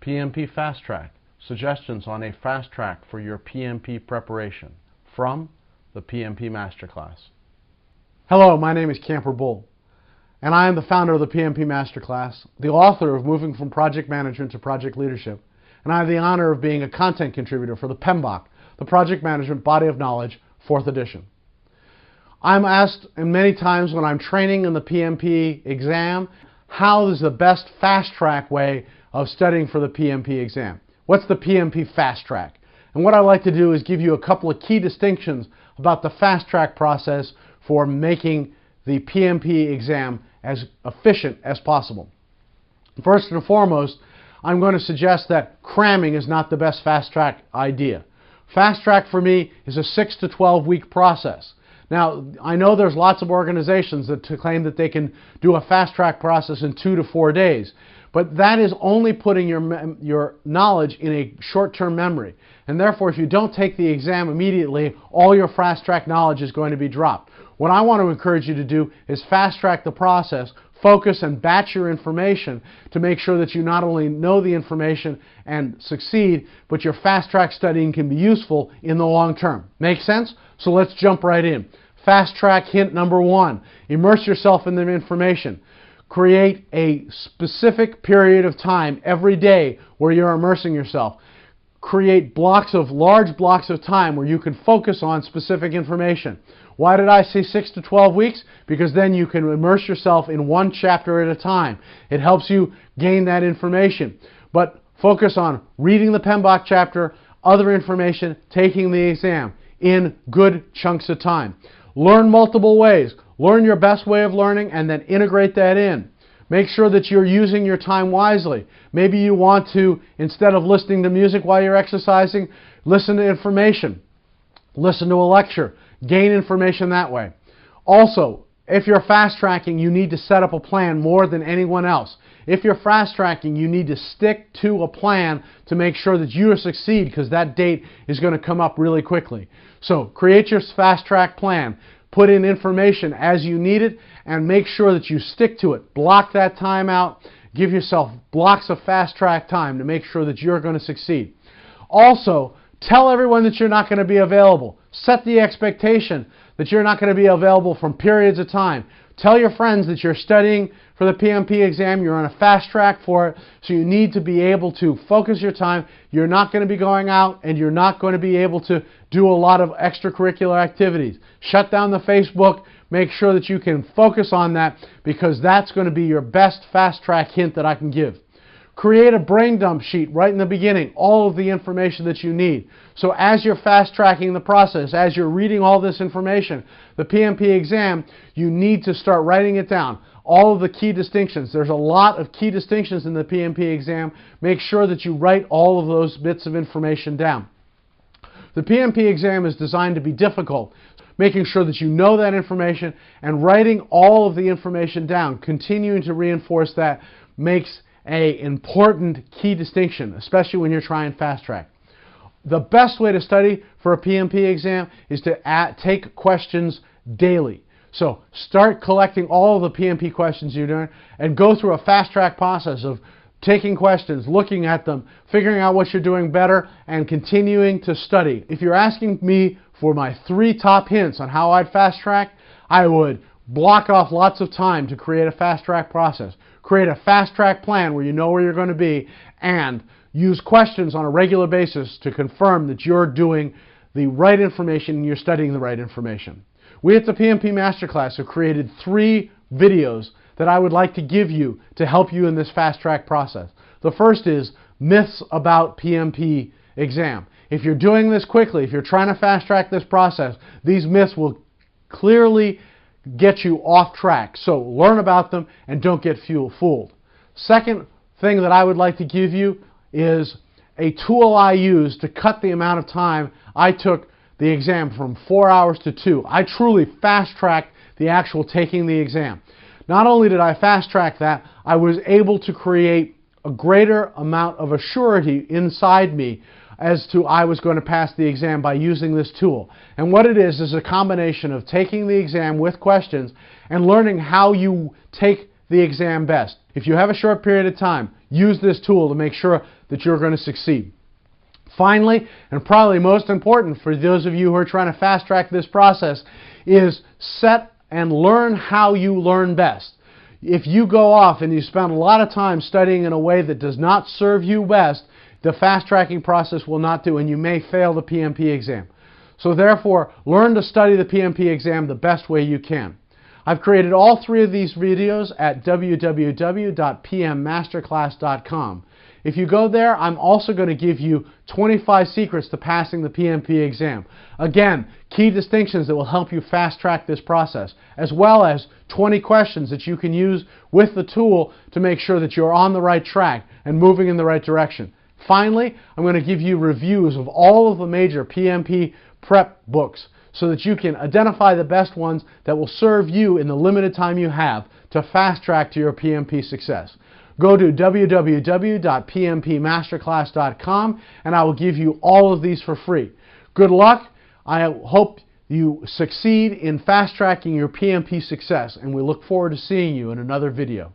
PMP Fast Track, suggestions on a fast track for your PMP preparation from the PMP Masterclass. Hello, my name is Camper Bull, and I am the founder of the PMP Masterclass, the author of Moving from Project Management to Project Leadership, and I have the honor of being a content contributor for the PMBOK, the Project Management Body of Knowledge, 4th edition. I'm asked many times when I'm training in the PMP exam, how is the best fast track way of studying for the PMP exam? What's the PMP fast track? And what I like to do is give you a couple of key distinctions about the fast track process for making the PMP exam as efficient as possible. First and foremost, I'm going to suggest that cramming is not the best fast track idea. Fast track for me is a 6 to 12 week process. Now, I know there's lots of organizations that claim that they can do a fast track process in 2 to 4 days, but that is only putting your knowledge in a short-term memory. And therefore, if you don't take the exam immediately, all your fast track knowledge is going to be dropped. What I want to encourage you to do is fast track the process, focus and batch your information to make sure that you not only know the information and succeed, but your fast track studying can be useful in the long term. Make sense? So let's jump right in. Fast track hint number 1, immerse yourself in the information. Create a specific period of time every day where you're immersing yourself. Create large blocks of time where you can focus on specific information. Why did I say 6 to 12 weeks? Because then you can immerse yourself in one chapter at a time. It helps you gain that information. But focus on reading the PMBOK chapter, other information, taking the exam in good chunks of time. Learn multiple ways. Learn your best way of learning and then integrate that in. Make sure that you're using your time wisely. Maybe you want to, instead of listening to music while you're exercising, listen to information. Listen to a lecture. Gain information that way. Also, if you're fast tracking, you need to set up a plan more than anyone else. If you're fast tracking, you need to stick to a plan to make sure that you succeed, because that date is going to come up really quickly. So create your fast track plan. Put in information as you need it and make sure that you stick to it. Block that time out. Give yourself blocks of fast track time to make sure that you're going to succeed. Also, tell everyone that you're not going to be available. Set the expectation that you're not going to be available from periods of time. Tell your friends that you're studying for the PMP exam, you're on a fast track for it, so you need to be able to focus your time. You're not going to be going out and you're not going to be able to do a lot of extracurricular activities. Shut down the Facebook. Make sure that you can focus on that, because that's going to be your best fast track hint that I can give. Create a brain dump sheet right in the beginning, all of the information that you need. So as you're fast tracking the process, as you're reading all this information, the PMP exam, you need to start writing it down. All of the key distinctions. There's a lot of key distinctions in the PMP exam. Make sure that you write all of those bits of information down. The PMP exam is designed to be difficult. Making sure that you know that information and writing all of the information down, continuing to reinforce that, makes an important key distinction, especially when you're trying fast track. The best way to study for a PMP exam is to take questions daily. So start collecting all of the PMP questions you're doing and go through a fast track process of taking questions, looking at them, figuring out what you're doing better, and continuing to study. If you're asking me for my 3 top hints on how I'd fast track, I would block off lots of time to create a fast track process. Create a fast track plan where you know where you're going to be, and use questions on a regular basis to confirm that you're doing the right information and you're studying the right information. We at the PMP Masterclass have created 3 videos that I would like to give you to help you in this fast track process. The first is myths about PMP exam. If you're doing this quickly, if you're trying to fast track this process, these myths will clearly get you off track. So learn about them and don't get fooled. Second thing that I would like to give you is a tool I use to cut the amount of time I took the exam from 4 hours to 2. I truly fast tracked the actual taking the exam. Not only did I fast track that, I was able to create a greater amount of assurity inside me as to I was going to pass the exam by using this tool. And what it is a combination of taking the exam with questions and learning how you take the exam best. If you have a short period of time, use this tool to make sure that you're going to succeed. Finally, and probably most important for those of you who are trying to fast track this process, is set and learn how you learn best. If you go off and you spend a lot of time studying in a way that does not serve you best, the fast tracking process will not do, and you may fail the PMP exam. So therefore, learn to study the PMP exam the best way you can. I've created all 3 of these videos at www.pmmasterclass.com. If you go there, I'm also going to give you 25 secrets to passing the PMP exam. Again, key distinctions that will help you fast track this process, as well as 20 questions that you can use with the tool to make sure that you're on the right track and moving in the right direction. Finally, I'm going to give you reviews of all of the major PMP Prep books so that you can identify the best ones that will serve you in the limited time you have to fast track to your PMP success. Go to www.pmpmasterclass.com and I will give you all of these for free. Good luck. I hope you succeed in fast tracking your PMP success, and we look forward to seeing you in another video.